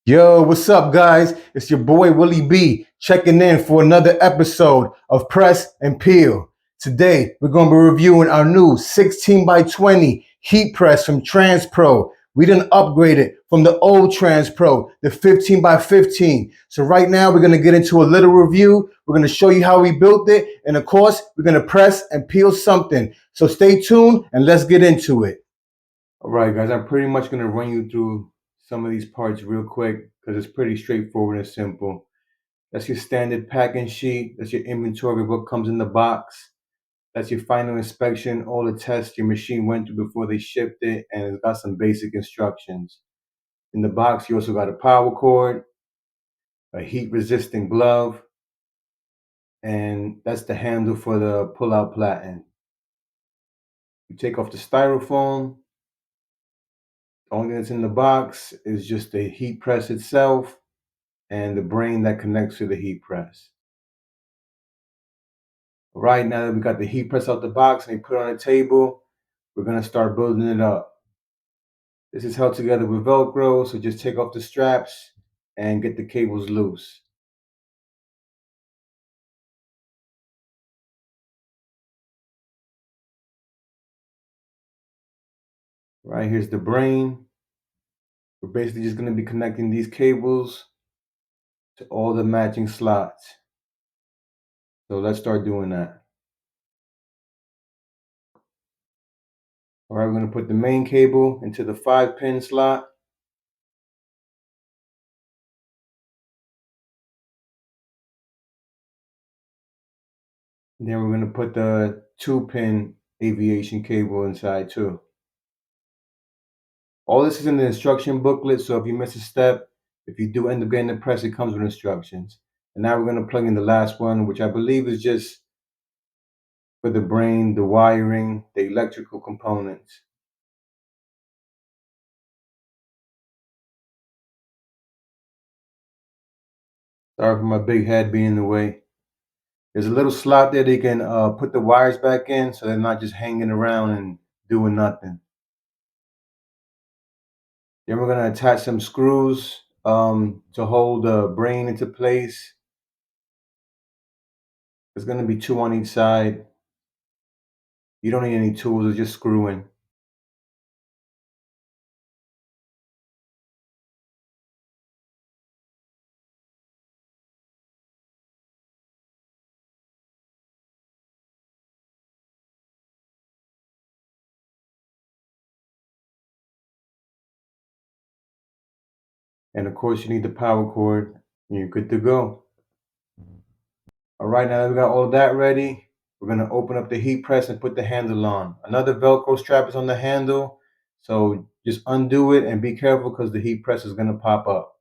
Yo, what's up, guys? It's your boy Willie B checking in for another episode of Press and Peel. Today, we're going to be reviewing our new 16 by 20 heat press from Transpro. We done upgraded from the old Transpro, the 15 by 15. So right now, we're going to get into a little review. We're going to show you how we built it. And of course, we're going to press and peel something. So stay tuned and let's get into it. All right, guys, I'm pretty much going to run you through some of these parts real quick because it's pretty straightforward and simple. That's your standard packing sheet. That's your inventory of what comes in the box. That's your final inspection, all the tests your machine went through before they shipped it, and it's got some basic instructions. In the box, you also got a power cord, a heat-resistant glove, and that's the handle for the pull-out platen. You take off the styrofoam. The only thing that's in the box is just the heat press itself and the brain that connects to the heat press. All right, now that we got the heat press out the box and we put it on a table, we're gonna start building it up. This is held together with Velcro, so just take off the straps and get the cables loose. Right, here's the brain. We're basically just gonna be connecting these cables to all the matching slots. So let's start doing that. All right, we're gonna put the main cable into the 5-pin slot. And then we're gonna put the 2-pin aviation cable inside too. All this is in the instruction booklet, so if you miss a step, if you do end up getting the press, it comes with instructions. And now we're gonna plug in the last one, which I believe is just for the brain, the wiring, the electrical components. Sorry for my big head being in the way. There's a little slot there that you can put the wires back in so they're not just hanging around and doing nothing. Then we're gonna attach some screws to hold the brain into place. There's gonna be 2 on each side. You don't need any tools, it's just screwing. And of course, you need the power cord, and you're good to go. All right, now that we got all that ready, we're gonna open up the heat press and put the handle on. Another Velcro strap is on the handle, so just undo it and be careful because the heat press is gonna pop up.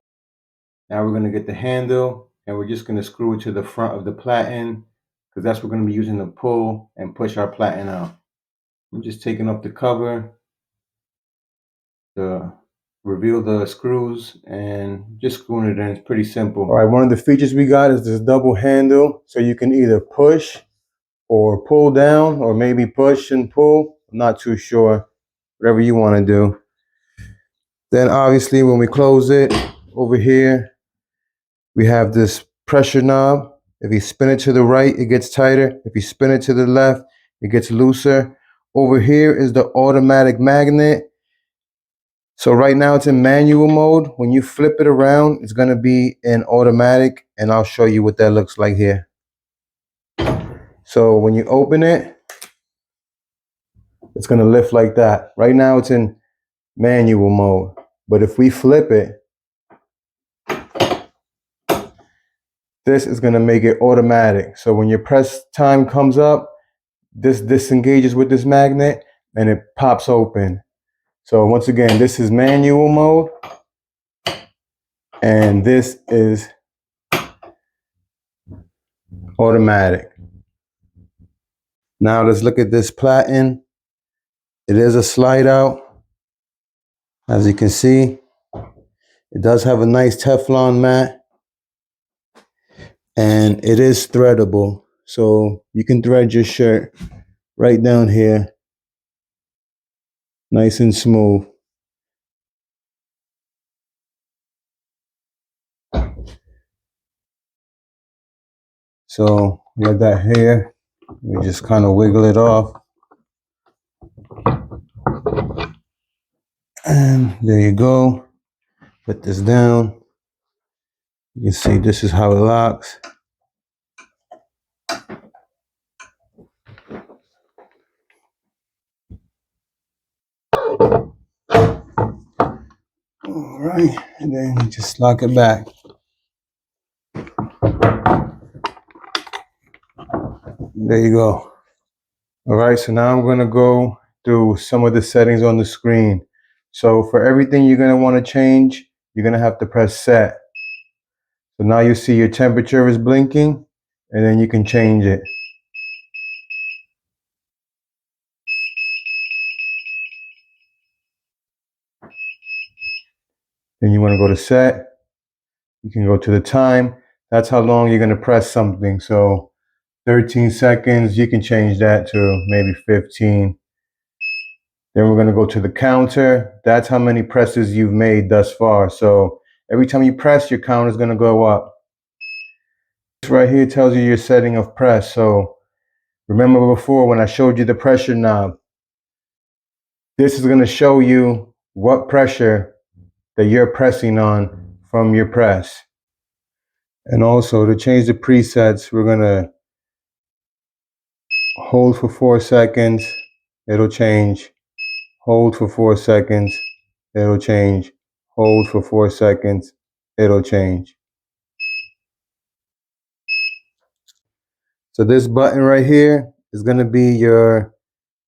Now we're gonna get the handle and we're just gonna screw it to the front of the platen because that's what we're gonna be using to pull and push our platen out. I'm just taking off the cover to reveal the screws and just screwing it in. It's pretty simple. All right, one of the features we got is this double handle, so you can either push or pull down, or maybe push and pull. I'm not too sure. Whatever you want to do. Then obviously when we close it, over here, we have this pressure knob. If you spin it to the right, it gets tighter. If you spin it to the left, it gets looser. Over here is the automatic magnet. So right now it's in manual mode. When you flip it around, it's gonna be in automatic, and I'll show you what that looks like here. So when you open it, it's gonna lift like that. Right now it's in manual mode. But if we flip it, this is gonna make it automatic. So when your press time comes up, this disengages with this magnet and it pops open. So once again, this is manual mode and this is automatic. Now let's look at this platen. It is a slide out. As you can see, it does have a nice Teflon mat and it is threadable. So you can thread your shirt right down here, nice and smooth. So we got that here. We just kind of wiggle it off. And there you go. Put this down. You can see this is how it locks. All right, and then you just lock it back. There you go. All right, so now I'm gonna go through some of the settings on the screen. So for everything you're gonna wanna change, you're gonna have to press set. So now you see your temperature is blinking, and then you can change it. Then you wanna go to set. You can go to the time. That's how long you're gonna press something. So 13 seconds, you can change that to maybe 15. Then we're gonna go to the counter. That's how many presses you've made thus far. So every time you press, your count is gonna go up. This right here tells you your setting of press. So remember before when I showed you the pressure knob, this is gonna show you what pressure that you're pressing on from your press. And also to change the presets, we're gonna hold for 4 seconds, it'll change. Hold for 4 seconds, it'll change. Hold for 4 seconds, it'll change. So this button right here is going to be your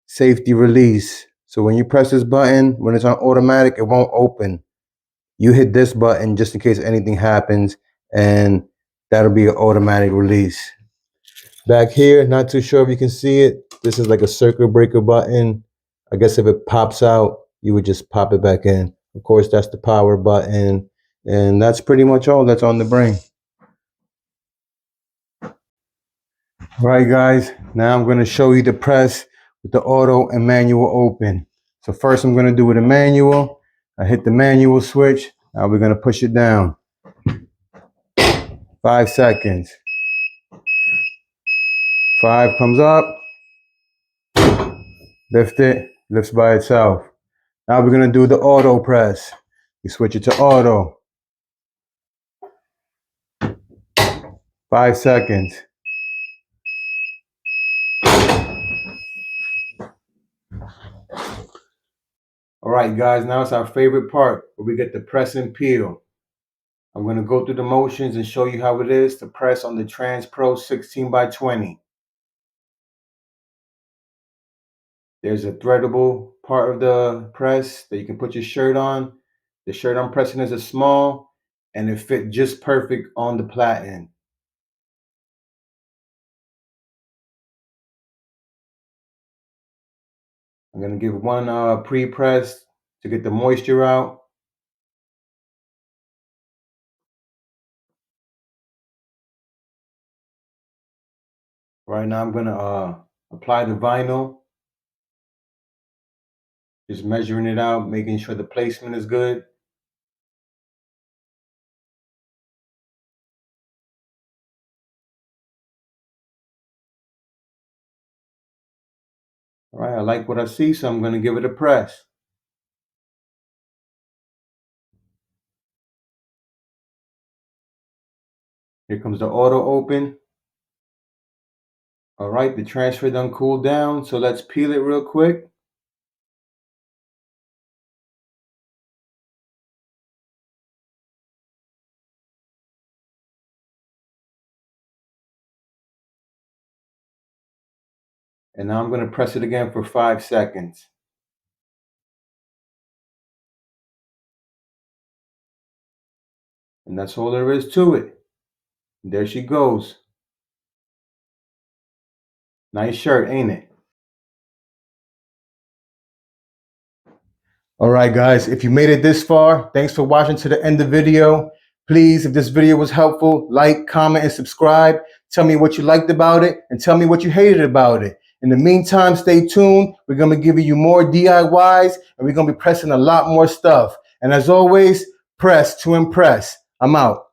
safety release. So when you press this button, when it's on automatic, it won't open. You hit this button just in case anything happens, and that'll be an automatic release. Back here, not too sure if you can see it. This is like a circuit breaker button. I guess if it pops out, you would just pop it back in. Of course, that's the power button. And that's pretty much all that's on the brain. All right, guys, now I'm going to show you the press with the auto and manual open. So first I'm going to do with a manual. I hit the manual switch. Now we're going to push it down. 5 seconds. 5 comes up. Lift it. Lifts by itself. Now we're going to do the auto press. We switch it to auto. 5 seconds. All right, guys, now it's our favorite part where we get the press and peel. I'm going to go through the motions and show you how it is to press on the Transpro 16x20. There's a threadable part of the press that you can put your shirt on. The shirt I'm pressing is a small, and it fit just perfect on the platen. I'm going to give one pre-press to get the moisture out. Right now I'm going to apply the vinyl. Just measuring it out, making sure the placement is good. All right, I like what I see, so I'm going to give it a press. Here comes the auto open. All right, the transfer done cooled down, so let's peel it real quick. And now I'm going to press it again for 5 seconds. And that's all there is to it. There she goes. Nice shirt, ain't it? All right, guys, if you made it this far, thanks for watching to the end of the video. Please, if this video was helpful, like, comment, and subscribe. Tell me what you liked about it and tell me what you hated about it. In the meantime, stay tuned. We're going to be giving you more DIYs, and we're going to be pressing a lot more stuff. And as always, press to impress. I'm out.